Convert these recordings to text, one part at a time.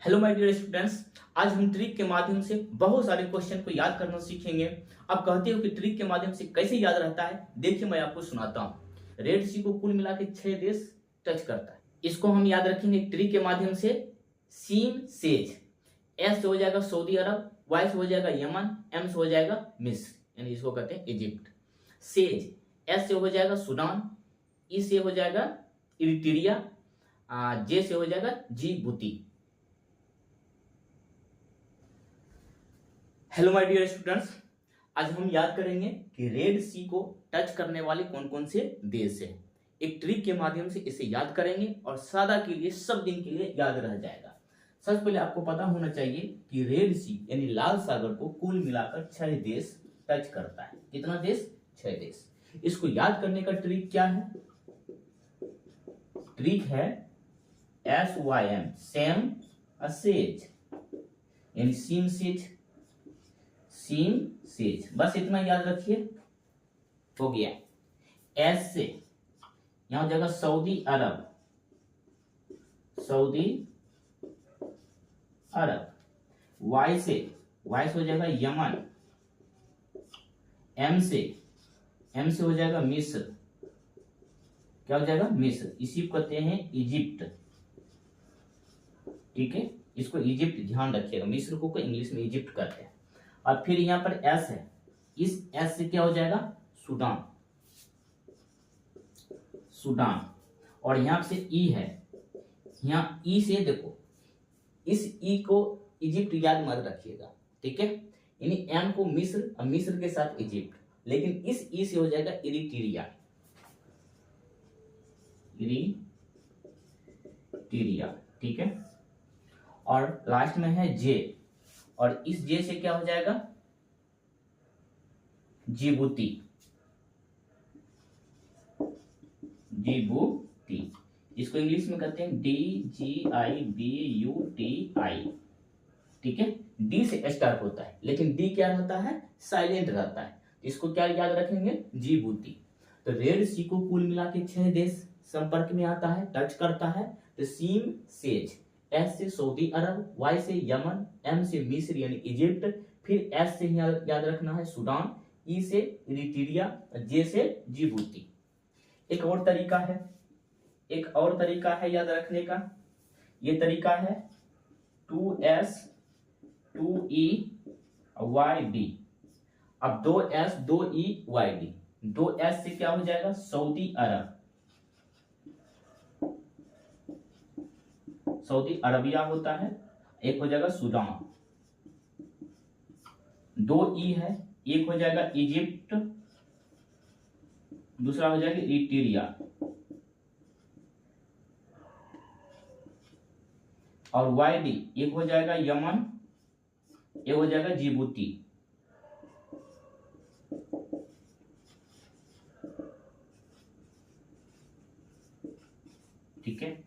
Hello my dear students, आज हम trick के माध्यम से बहुत सारे क्वेश्चन को याद करना सीखेंगे। आप कहते हो कि ट्रिक के माध्यम से कैसे याद रहता है, देखिए मैं आपको सुनाता हूँ। रेड सी को कुल मिला के 6 देश टच करता है। इसको हम याद रखेंगे ट्रिक के माध्यम से। सीन सेज, एस से हो जाएगा सऊदी अरब, वाई से हो जाएगा यमन, एम से हो जाएगा मिस्र, यानी इसको कहते हैं इजिप्ट। सेज, एस से हो जाएगा सूडान, ई से हो जाएगा इरिट्रिया, जे से हो जाएगा Djibouti. Hello my dear students, आज हम याद करेंगे कि रेड सी को टच करने वाले कौन कौन से देश हैं। एक ट्रिक के माध्यम से इसे याद करेंगे और सदा के लिए, सब दिन के लिए याद रह जाएगा। सबसे पहले आपको पता होना चाहिए कि रेड सी यानी लाल सागर को कुल मिलाकर 6 देश टच करता है। कितना देश? 6 देश। इसको याद करने का ट्रिक क्या है? ट्रिक है SYM, सेम सेज, यानी सीम सेज, सीम सेज। बस इतना याद रखिए, हो गया। एस से यहां हो जाएगा सऊदी अरब, सऊदी अरब। वाई से हो जाएगा यमन। एम से हो जाएगा मिस्र। क्या हो जाएगा? मिस्र। इसी को कहते हैं इजिप्ट। ठीक है, इसको इजिप्ट ध्यान रखिएगा। मिस्र को इंग्लिश में इजिप्ट कहते हैं। और फिर यहां पर एस है, इस एस से क्या हो जाएगा? Sudan, Sudan. और यहां से ई है, यहां ई से देखो, इस ई को इजिप्ट याद मत रखिएगा, ठीक है। यानी एम को मिस्र और मिस्र के साथ इजिप्ट, लेकिन इस ई से हो जाएगा इरिट्रिया, इरिट्रिया, ठीक है। और लास्ट में है जे, और इस जे से क्या हो जाएगा? Djibouti, Djibouti. इसको इंग्लिश में कहते हैं DGIBUTI, ठीक है। डी से स्टार्ट होता है, लेकिन डी क्या रहता है? साइलेंट रहता है। इसको क्या याद रखेंगे? जिबूती। तो रेड सी को कुल मिला के 6 देश संपर्क में आता है, टच करता है। तो सीम सेज, एस से सऊदी अरब, वाई से यमन, एम से मिस्र यानी इजिप्ट, फिर एस से याद रखना है सूडान, ई से इरिट्रिया, जे से जिबूती। एक और तरीका है याद रखने का। ये तरीका है 2S 2E YD। अब 2S 2E YD। 2S से क्या हो जाएगा? सऊदी अरब, सऊदी अरबिया होता है। एक हो जाएगा सूडान। 2E है, एक हो जाएगा इजिप्ट, दूसरा हो जाएगा इरिट्रिया। और YD, एक हो जाएगा यमन, एक हो जाएगा जिबूती। ठीक है,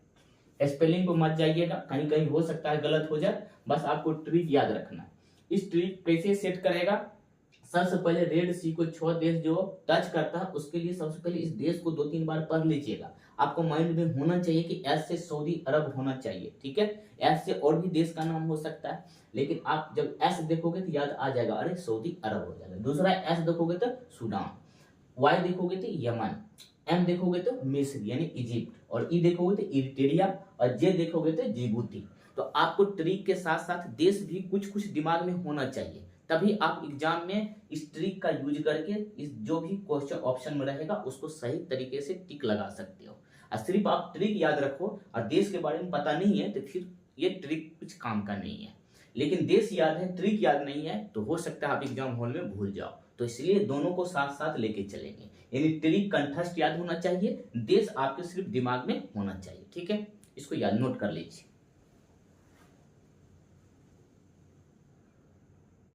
स्पेलिंग को मत जाइएगा, कहीं कहीं हो सकता है गलत हो जाए। बस आपको ट्रिक याद रखना है। इस ट्रिक कैसे सेट करेगा? सबसे पहले रेड सी को 6 देश जो टच करता है, उसके लिए सबसे पहले इस देश को 2-3 बार पढ़ लीजिएगा। आपको माइंड में होना चाहिए कि एस से सऊदी अरब होना चाहिए, ठीक है। एस से और भी देश का नाम हो सकता है, लेकिन आप जब एस देखोगे तो याद आ जाएगा, अरे सऊदी अरब हो जाएगा। दूसरा एस देखोगे तो सूडान, वाई देखोगे तो यमन, एम देखोगे तो मिस्र यानी इजिप्ट, और ई देखोगे तो इरिट्रिया, और जे देखोगे तो जिबूती। तो आपको ट्रिक के साथ साथ देश भी कुछ कुछ दिमाग में होना चाहिए, तभी आप एग्जाम में इस ट्रिक का यूज करके इस जो भी क्वेश्चन ऑप्शन में रहेगा उसको सही तरीके से टिक लगा सकते हो। और सिर्फ आप ट्रिक याद रखो और देश के बारे में पता नहीं है तो फिर ये ट्रिक कुछ काम का नहीं है। लेकिन देश याद है, ट्रिक याद नहीं है, तो हो सकता है आप एग्जाम हॉल में भूल जाओ। तो इसलिए दोनों को साथ साथ लेके चलेंगे। यानी ट्रिक कंठस्थ याद होना चाहिए, देश आपके सिर्फ दिमाग में होना चाहिए, ठीक है। इसको याद नोट कर लीजिए।